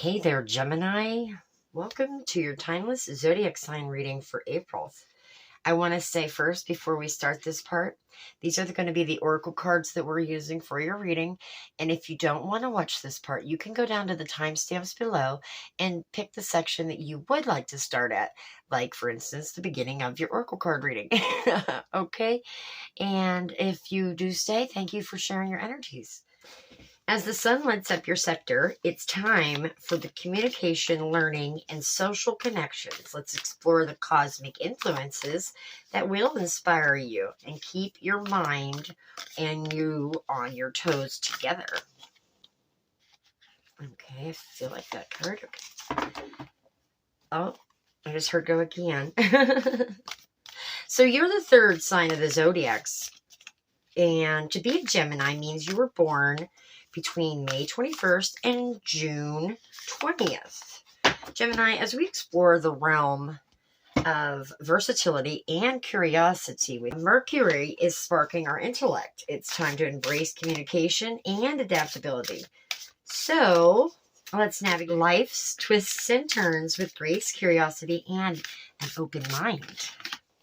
Hey there, Gemini. Welcome to your timeless zodiac sign reading for April. I want to say first, before we start this part, these are going to be the oracle cards that we're using for your reading. And if you don't want to watch this part, you can go down to the timestamps below and pick the section that you would like to start at. Like, for instance, the beginning of your oracle card reading. Okay? And if you do stay, thank you for sharing your energies. As the sun lights up your sector, it's time for the communication, learning, and social connections. Let's explore the cosmic influences that will inspire you and keep your mind and you on your toes together. Okay, I feel like that card. Okay. Oh, I just heard go again. So you're the third sign of the zodiacs. And to be a Gemini means you were born between May 21st and June 20th. Gemini, as we explore the realm of versatility and curiosity, with Mercury is sparking our intellect. It's time to embrace communication and adaptability. So let's navigate life's twists and turns with grace, curiosity, and an open mind.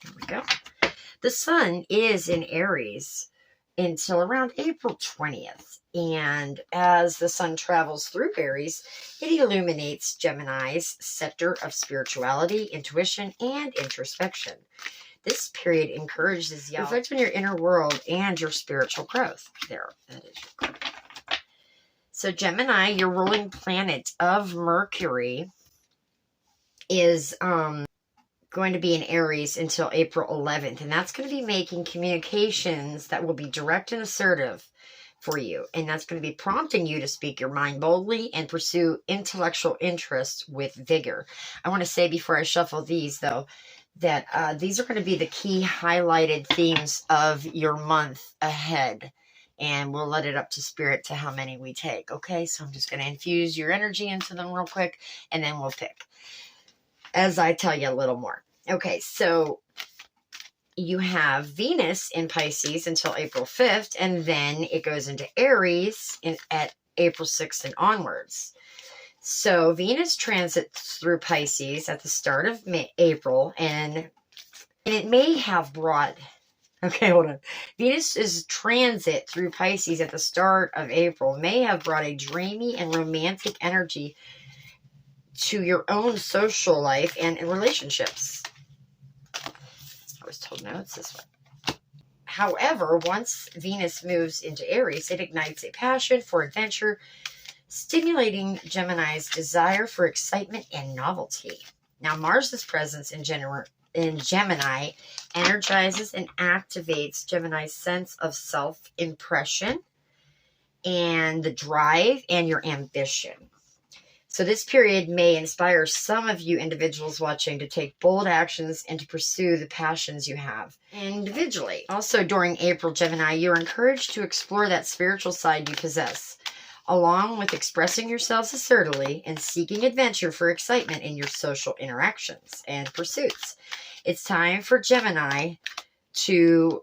There we go. The sun is in Aries until around April 20th. And as the sun travels through Aries, it illuminates Gemini's sector of spirituality, intuition, and introspection. This period encourages you to reflect on your inner world and your spiritual growth. There, that is your card. So Gemini, your ruling planet of Mercury, is going to be in Aries until April 11th. And that's going to be making communications that will be direct and assertive for you. And that's going to be prompting you to speak your mind boldly and pursue intellectual interests with vigor. I want to say before I shuffle these, though, that these are going to be the key highlighted themes of your month ahead. And we'll let it up to spirit to how many we take. Okay, so I'm just going to infuse your energy into them real quick, and then we'll pick as I tell you a little more. Okay, so you have Venus in Pisces until April 5th, and then it goes into Aries at April 6th and onwards. So Venus transits through Pisces at the start of April, and it may have brought... Okay, hold on. Venus's transit through Pisces at the start of April may have brought a dreamy and romantic energy to your own social life and in relationships. I was told no, it's this one. However, once Venus moves into Aries, it ignites a passion for adventure, stimulating Gemini's desire for excitement and novelty. Now, Mars's presence in Gemini energizes and activates Gemini's sense of self-impression and the drive and your ambition. So this period may inspire some of you individuals watching to take bold actions and to pursue the passions you have individually. Also, during April, Gemini, you're encouraged to explore that spiritual side you possess, along with expressing yourselves assertively and seeking adventure for excitement in your social interactions and pursuits. It's time for Gemini to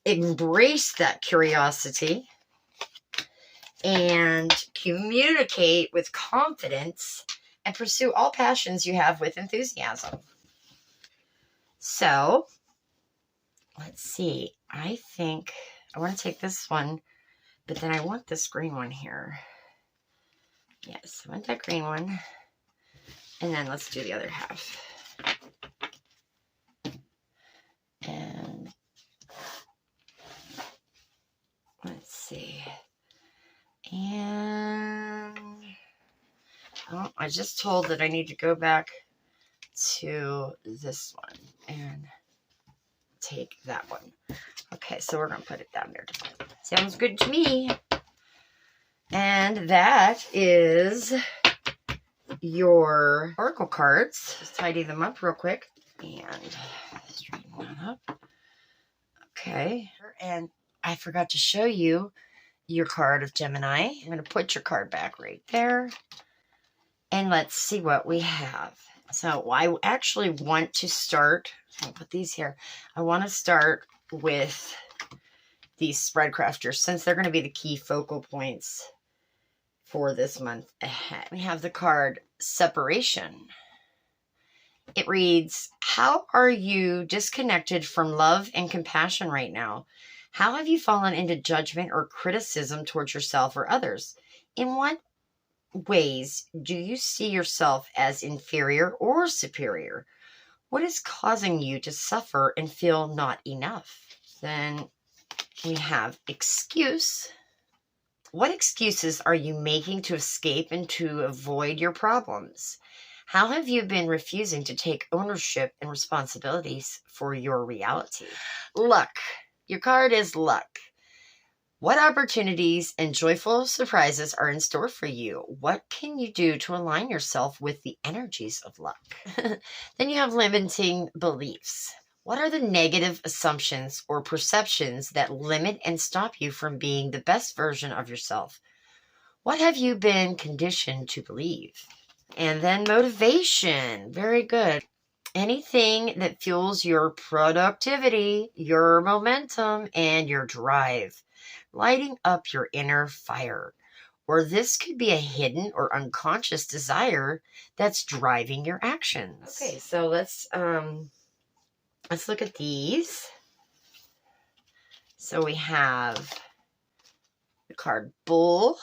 embrace that curiosity and communicate with confidence and pursue all passions you have with enthusiasm. So, let's see. I think I want to take this one, but then I want this green one here. Yes, I want that green one. And then let's do the other half. And let's see. And oh, I just told that I need to go back to this one and take that one. Okay, so we're going to put it down there. Sounds good to me. And that is your oracle cards. Just tidy them up real quick. And straighten that up. Okay. And I forgot to show you your card of Gemini. I'm going to put your card back right there. And let's see what we have. So I actually want to start, I'll put these here. I want to start with these spread crafters, since they're going to be the key focal points for this month ahead. We have the card Separation. It reads, how are you disconnected from love and compassion right now? How have you fallen into judgment or criticism towards yourself or others? In what ways do you see yourself as inferior or superior? What is causing you to suffer and feel not enough? Then we have excuse. What excuses are you making to escape and to avoid your problems? How have you been refusing to take ownership and responsibilities for your reality? Luck. Your card is luck. What opportunities and joyful surprises are in store for you? What can you do to align yourself with the energies of luck? Then you have limiting beliefs. What are the negative assumptions or perceptions that limit and stop you from being the best version of yourself? What have you been conditioned to believe? And then motivation. Very good. Anything that fuels your productivity, your momentum, and your drive. Lighting up your inner fire. Or this could be a hidden or unconscious desire that's driving your actions. Okay, so let's look at these. So we have the card Bull.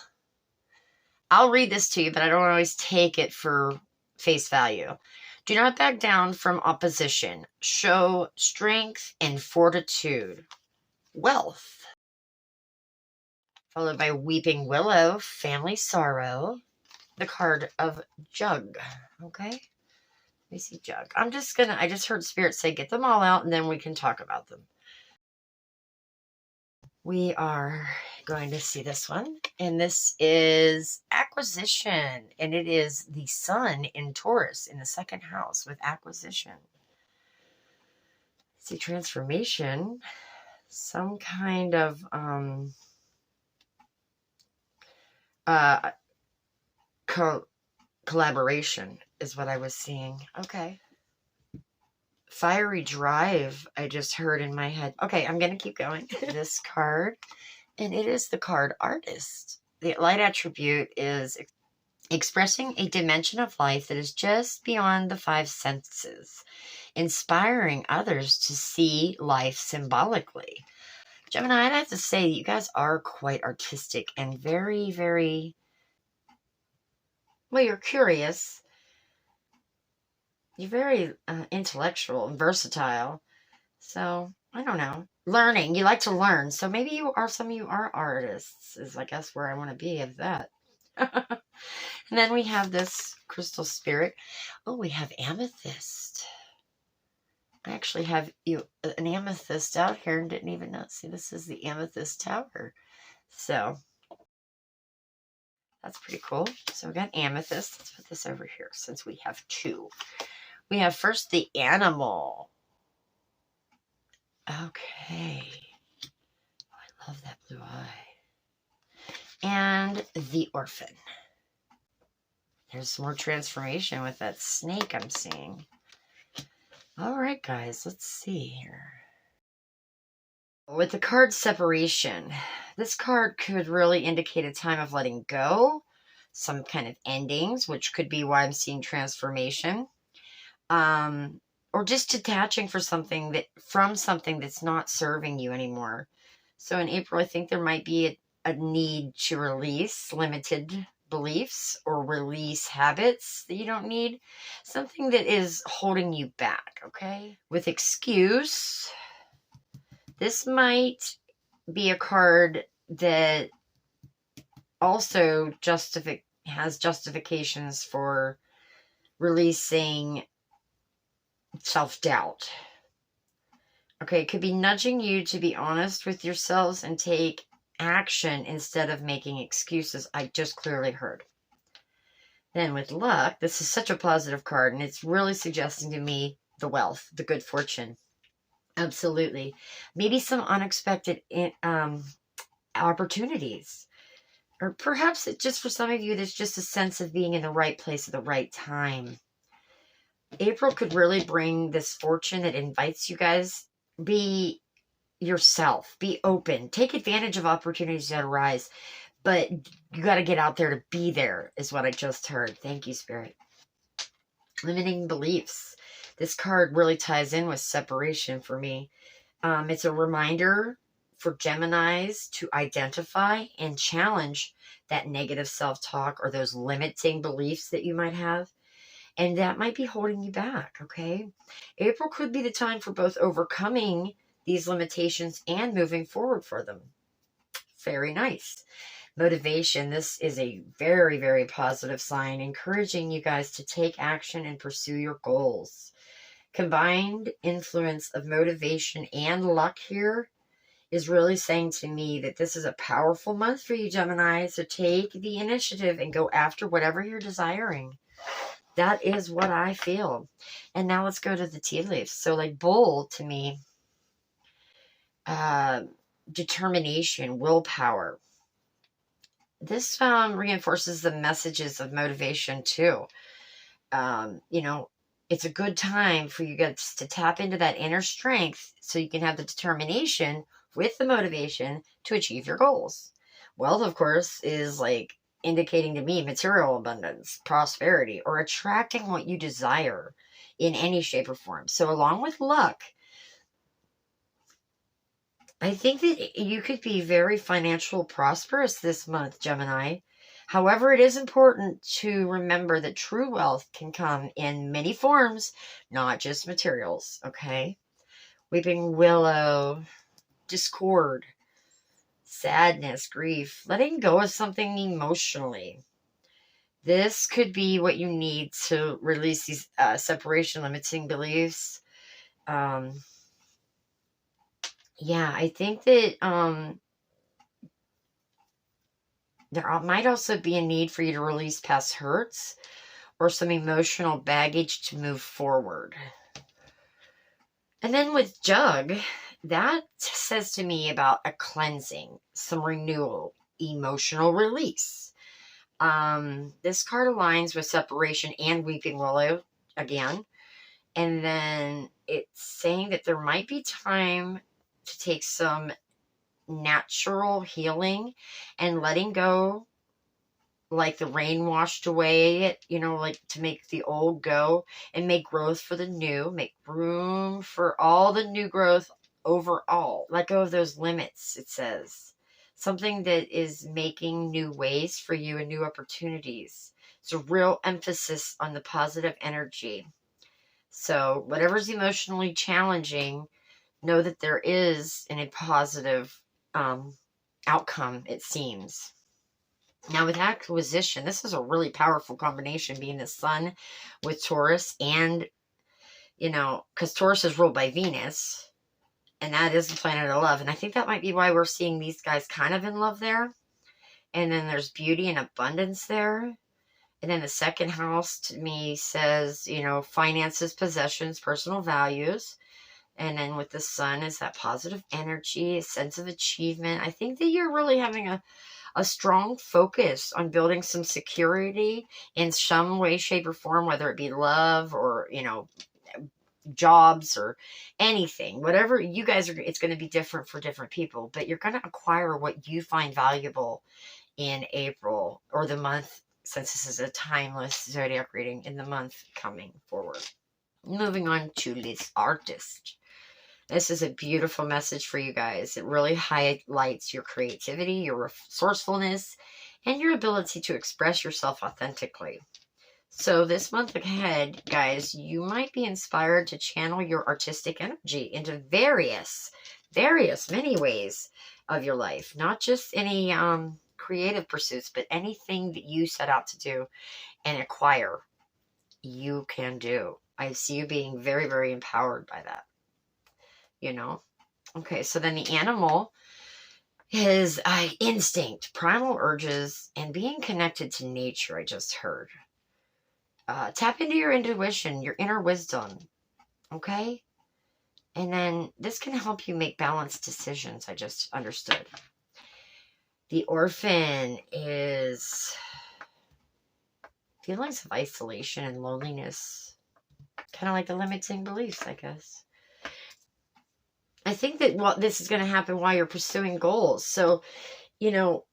I'll read this to you, but I don't always take it for face value. Do not back down from opposition. Show strength and fortitude. Wealth. Followed by Weeping Willow, Family Sorrow. The card of Jug. Okay? Let me see Jug. I just heard Spirit say get them all out and then we can talk about them. We are going to see this one, and this is acquisition, and it is the Sun in Taurus in the second house with acquisition. See, transformation, some kind of collaboration is what I was seeing. Okay. Fiery drive, I just heard in my head. Okay, I'm going to keep going. This card, and it is the card Artist. The light attribute is expressing a dimension of life that is just beyond the five senses, inspiring others to see life symbolically. Gemini, I'd have to say you guys are quite artistic and very, very, well, you're curious. You're very intellectual and versatile. So, I don't know. Learning. You like to learn. So maybe some of you are artists, is I guess where I want to be of that. And then we have this crystal spirit. Oh, we have amethyst. I actually have an amethyst out here and didn't even know. See, this is the amethyst tower. So, that's pretty cool. So we got amethyst. Let's put this over here since we have two. We have first the animal. Okay. Oh, I love that blue eye. And the orphan. There's more transformation with that snake I'm seeing. All right, guys, let's see here. With the card Separation, this card could really indicate a time of letting go, some kind of endings, which could be why I'm seeing transformation. Or just detaching from something that's not serving you anymore. So in April, I think there might be a need to release limited beliefs or release habits that you don't need. Something that is holding you back, okay? With excuse, this might be a card that also has justifications for releasing self-doubt. Okay, it could be nudging you to be honest with yourselves and take action instead of making excuses. I just clearly heard. Then with luck, this is such a positive card, and it's really suggesting to me the wealth, the good fortune. Absolutely. Maybe some unexpected opportunities. Or perhaps it just for some of you, there's just a sense of being in the right place at the right time. April could really bring this fortune that invites you guys. Be yourself. Be open. Take advantage of opportunities that arise. But you got to get out there to be there, is what I just heard. Thank you, Spirit. Limiting beliefs. This card really ties in with separation for me. It's a reminder for Geminis to identify and challenge that negative self-talk or those limiting beliefs that you might have. And that might be holding you back, okay? April could be the time for both overcoming these limitations and moving forward for them. Very nice. Motivation. This is a very, very positive sign, encouraging you guys to take action and pursue your goals. Combined influence of motivation and luck here is really saying to me that this is a powerful month for you, Gemini. So take the initiative and go after whatever you're desiring. That is what I feel. And now let's go to the tea leaves. So like Bull to me, determination, willpower. This reinforces the messages of motivation too. You know, it's a good time for you guys to tap into that inner strength so you can have the determination with the motivation to achieve your goals. Wealth, of course, is like indicating to me material abundance, prosperity, or attracting what you desire in any shape or form. So along with luck, I think that you could be very financial prosperous this month, Gemini. However, it is important to remember that true wealth can come in many forms, not just materials, okay? Weeping willow, discord, sadness, grief, letting go of something emotionally. This could be what you need to release these separation limiting beliefs. Yeah, I think that there might also be a need for you to release past hurts or some emotional baggage to move forward. And then with Jug, that says to me about a cleansing, some renewal, emotional release. This card aligns with separation and weeping willow again. And then it's saying that there might be time to take some natural healing and letting go, like the rain washed away it, you know, like to make the old go and make growth for the new, make room for all the new growth overall. Let go of those limits, it says. Something that is making new ways for you and new opportunities. It's a real emphasis on the positive energy. So whatever's emotionally challenging, know that there is a positive outcome, it seems. Now with acquisition, this is a really powerful combination, being the sun with Taurus, and, you know, because Taurus is ruled by Venus, and that is the planet of love. And I think that might be why we're seeing these guys kind of in love there. And then there's beauty and abundance there. And then the second house to me says, you know, finances, possessions, personal values. And then with the sun is that positive energy, a sense of achievement. I think that you're really having a strong focus on building some security in some way, shape, or form, whether it be love or, you know, jobs or anything. Whatever you guys are, it's going to be different for different people, but you're going to acquire what you find valuable in April, or the month, since this is a timeless zodiac reading, in the month coming forward. Moving on to this artist. This is a beautiful message for you guys. It really highlights your creativity, your resourcefulness, and your ability to express yourself authentically. So this month ahead, guys, you might be inspired to channel your artistic energy into various, many ways of your life. Not just any creative pursuits, but anything that you set out to do and acquire, you can do. I see you being very, very empowered by that. You know? Okay, so then the animal is instinct, primal urges, and being connected to nature, I just heard. Tap into your intuition, your inner wisdom, okay? And then this can help you make balanced decisions, I just understood. The orphan is feelings of isolation and loneliness, kind of like the limiting beliefs, I guess. I think that this is going to happen while you're pursuing goals. So, you know,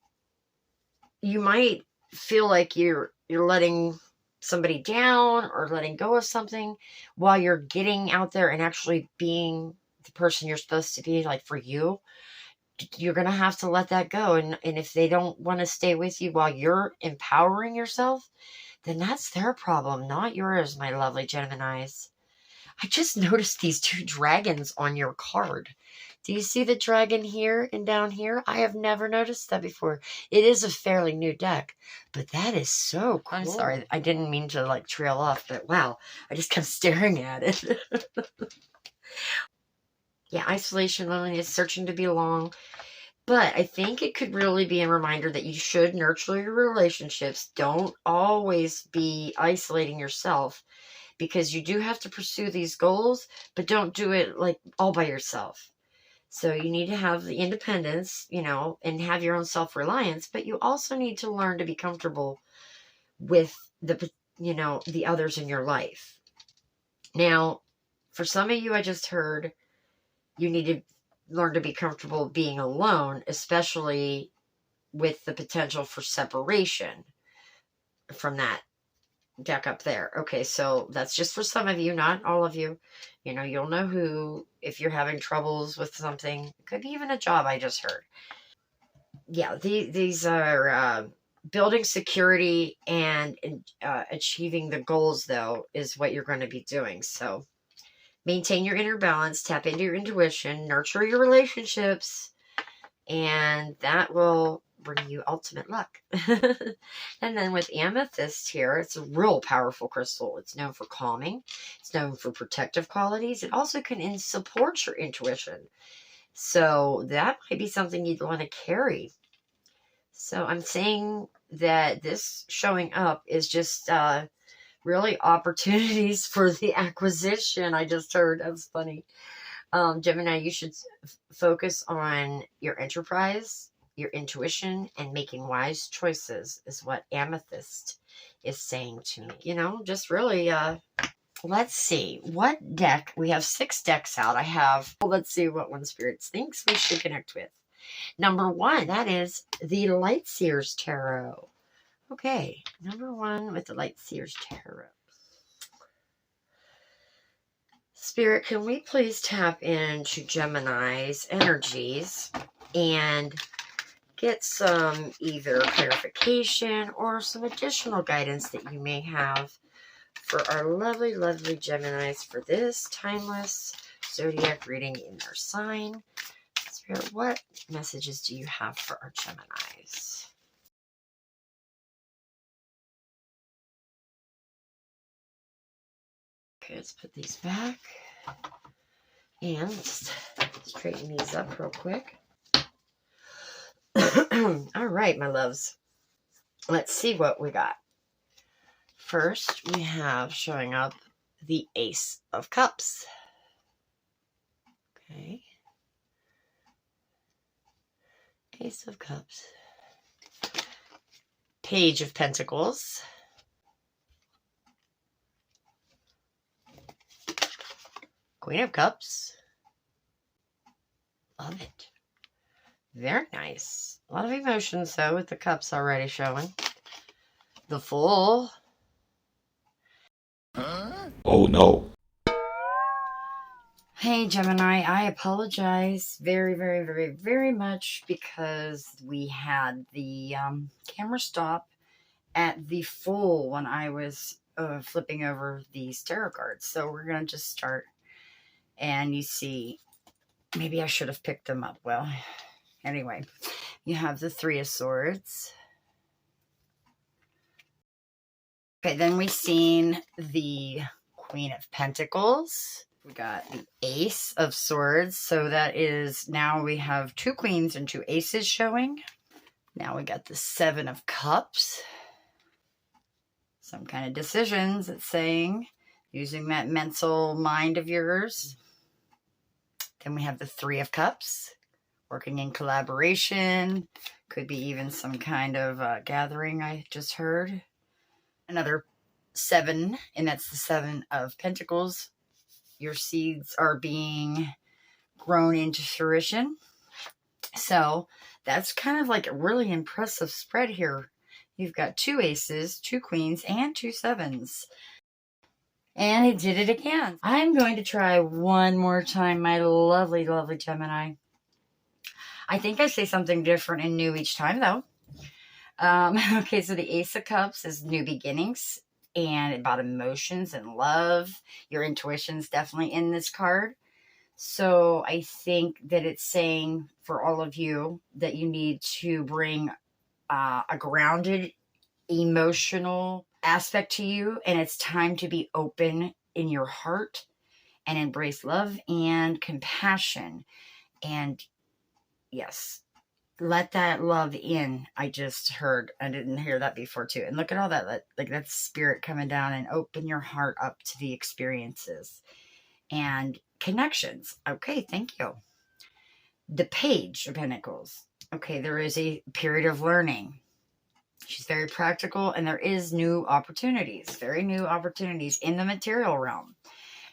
you might feel like you're letting somebody down or letting go of something while you're getting out there and actually being the person you're supposed to be. Like for you, you're going to have to let that go. And if they don't want to stay with you while you're empowering yourself, then that's their problem, not yours, my lovely Geminis. I just noticed these two dragons on your card. Do you see the dragon here and down here? I have never noticed that before. It is a fairly new deck, but that is so cool. I'm sorry, I didn't mean to like trail off, but wow, I just kept staring at it. Yeah, isolation, loneliness, searching to belong. But I think it could really be a reminder that you should nurture your relationships. Don't always be isolating yourself, because you do have to pursue these goals, but don't do it like all by yourself. So you need to have the independence, and have your own self-reliance, but you also need to learn to be comfortable with the others in your life. Now, for some of you, I just heard you need to learn to be comfortable being alone, especially with the potential for separation from that deck up there. Okay, so that's just for some of you, not all of you. You'll know who, if you're having troubles with something. It could be even a job, I just heard. Yeah, these are building security and achieving the goals, though, is what you're going to be doing. So maintain your inner balance, tap into your intuition, nurture your relationships, and that will bring you ultimate luck. And then with amethyst here, it's a real powerful crystal. It's known for calming. It's known for protective qualities. It also can support your intuition. So that might be something you'd want to carry. So I'm saying that this showing up is just really opportunities for the acquisition. I just heard. That's funny. Gemini, you should focus on your enterprise, your intuition, and making wise choices is what amethyst is saying to me. Just really, let's see what deck. We have 6 decks out. Let's see what one Spirit thinks we should connect with. Number 1, that is the Lightseers Tarot. Okay, number 1 with the Lightseers Tarot. Spirit, can we please tap into Gemini's energies and get some either clarification or some additional guidance that you may have for our lovely, lovely Geminis for this timeless zodiac reading in their sign? Spirit, what messages do you have for our Geminis? Okay, let's put these back. And let's straighten these up real quick. All right, my loves. Let's see what we got. First, we have showing up the Ace of Cups. Okay. Ace of Cups. Page of Pentacles. Queen of Cups. Love it. Very nice. A lot of emotions, though, with the cups already showing. The Fool. Huh? Oh, no. Hey, Gemini, I apologize very, very, very, very much because we had the camera stop at the Fool when I was flipping over these tarot cards. So we're going to just start. And you see, maybe I should have picked them up. Well, anyway, you have the Three of Swords. Okay, then we've seen the Queen of Pentacles. We got the Ace of Swords. So that is, now we have 2 queens and 2 aces showing. Now we got the Seven of Cups. Some kind of decisions, it's saying, using that mental mind of yours. Then we have the Three of Cups, working in collaboration. Could be even some kind of gathering I just heard. Another 7, and that's the Seven of Pentacles. Your seeds are being grown into fruition. So that's kind of like a really impressive spread here, You've got 2 aces, 2 queens, and 2 sevens. And it did it again. I'm going to try one more time, my lovely, lovely Gemini. I think I say something different and new each time, though. Okay, so the Ace of Cups is new beginnings and about emotions and love. Your intuition's definitely in this card. So I think that it's saying for all of you that you need to bring a grounded emotional aspect to you, and it's time to be open in your heart and embrace love and compassion. And yes, let that love in. I just heard, I didn't hear that before too. And look at all that, like that spirit coming down, and open your heart up to the experiences and connections. Okay, thank you. The Page of Pentacles. Okay, there is a period of learning. She's very practical, and there is new opportunities, very new opportunities in the material realm.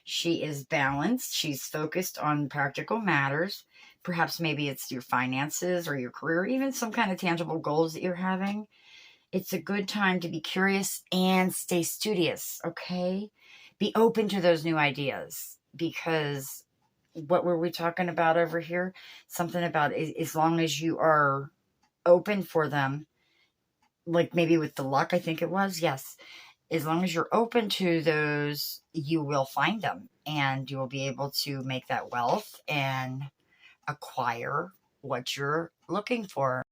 She is balanced. She's focused on practical matters. Perhaps maybe it's your finances or your career, even some kind of tangible goals that you're having. It's a good time to be curious and stay studious, okay? Be open to those new ideas, because what were we talking about over here? Something about as long as you are open for them, like maybe with the luck, I think it was. Yes. As long as you're open to those, you will find them, and you will be able to make that wealth and acquire what you're looking for.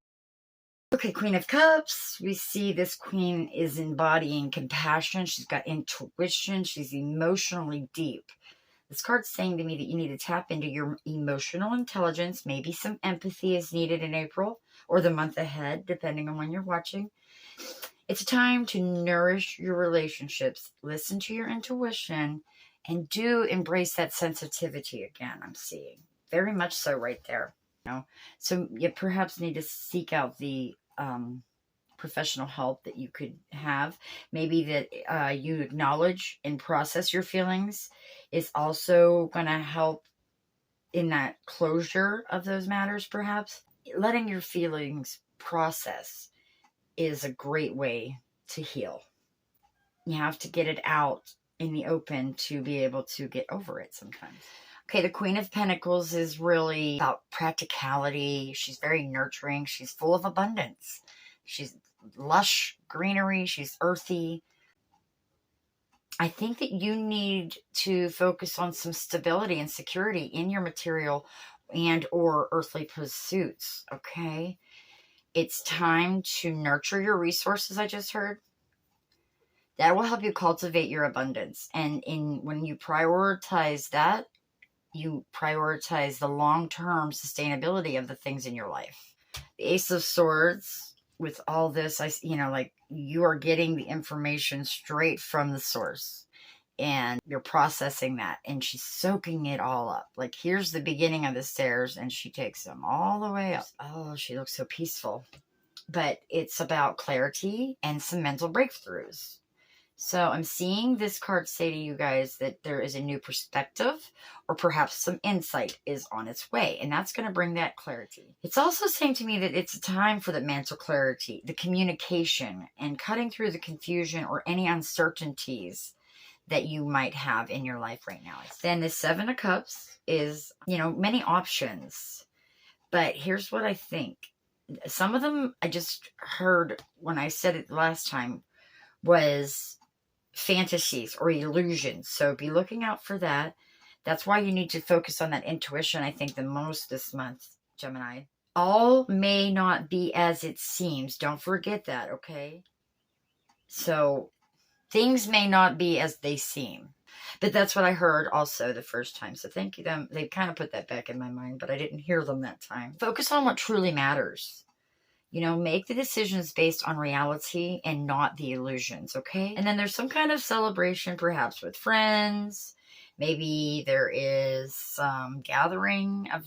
Okay, Queen of Cups. We see this queen is embodying compassion. She's got intuition. She's emotionally deep. This card's saying to me that you need to tap into your emotional intelligence. Maybe some empathy is needed in April or the month ahead, depending on when you're watching. It's a time to nourish your relationships, listen to your intuition, and do embrace that sensitivity again, I'm seeing. Very much so right there. You know? So you perhaps need to seek out the professional help that you could have. Maybe that you acknowledge and process your feelings is also going to help in that closure of those matters, perhaps. Letting your feelings process is a great way to heal. You have to get it out in the open to be able to get over it sometimes. Okay, the Queen of Pentacles is really about practicality. She's very nurturing. She's full of abundance. She's lush greenery. She's earthy. I think that you need to focus on some stability and security in your material and or earthly pursuits, okay? It's time to nurture your resources, I just heard. That will help you cultivate your abundance. And when you prioritize that, you prioritize the long-term sustainability of the things in your life. The Ace of Swords, with all this, like you are getting the information straight from the source. And you're processing that, and she's soaking it all up. Like, here's the beginning of the stairs, and she takes them all the way up. Oh, she looks so peaceful. But it's about clarity and some mental breakthroughs. So I'm seeing this card say to you guys that there is a new perspective, or perhaps some insight is on its way, and that's going to bring that clarity. It's also saying to me that it's a time for the mental clarity, the communication, and cutting through the confusion or any uncertainties that you might have in your life right now. Then the Seven of Cups is, many options. But here's what I think. Some of them I just heard when I said it last time was fantasies or illusions. So be looking out for that. That's why you need to focus on that intuition, I think, the most this month, Gemini. All may not be as it seems. Don't forget that, okay? So things may not be as they seem. But that's what I heard also the first time. So thank you. They kind of put that back in my mind, but I didn't hear them that time. Focus on what truly matters. Make the decisions based on reality and not the illusions, okay? And then there's some kind of celebration, perhaps with friends. Maybe there is some gathering of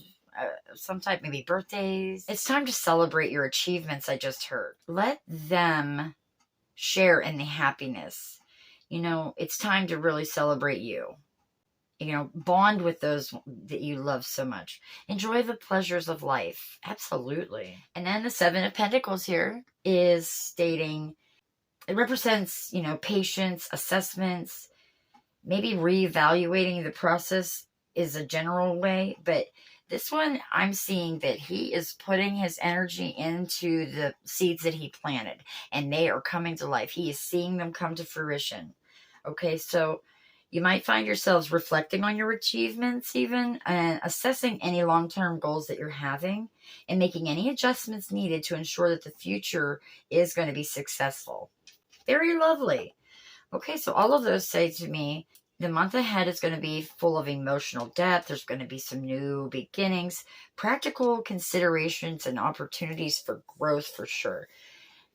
some type, maybe birthdays. It's time to celebrate your achievements, I just heard. Let them share in the happiness. It's time to really celebrate you. bond with those that you love so much. Enjoy the pleasures of life. Absolutely. And then the Seven of Pentacles here is stating, it represents, patience, assessments, maybe reevaluating the process is a general way, but this one, I'm seeing that he is putting his energy into the seeds that he planted, and they are coming to life. He is seeing them come to fruition. Okay, so you might find yourselves reflecting on your achievements even, and assessing any long-term goals that you're having, and making any adjustments needed to ensure that the future is going to be successful. Very lovely. Okay, so all of those say to me, the month ahead is going to be full of emotional depth. There's going to be some new beginnings, practical considerations, and opportunities for growth for sure.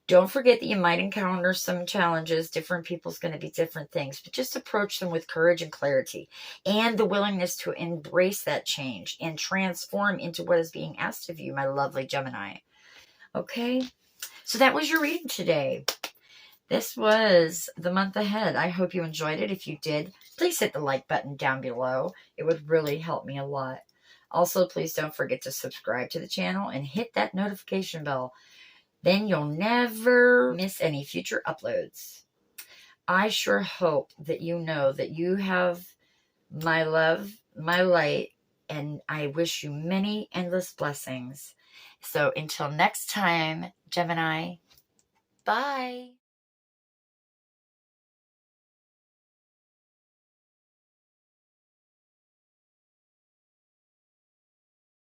Don't forget that you might encounter some challenges. Different people's going to be different things, but just approach them with courage and clarity and the willingness to embrace that change and transform into what is being asked of you, my lovely Gemini. Okay, so that was your reading today. This was the month ahead. I hope you enjoyed it. If you did, please hit the like button down below. It would really help me a lot. Also, please don't forget to subscribe to the channel and hit that notification bell. Then you'll never miss any future uploads. I sure hope that you know that you have my love, my light, and I wish you many endless blessings. So until next time, Gemini, bye.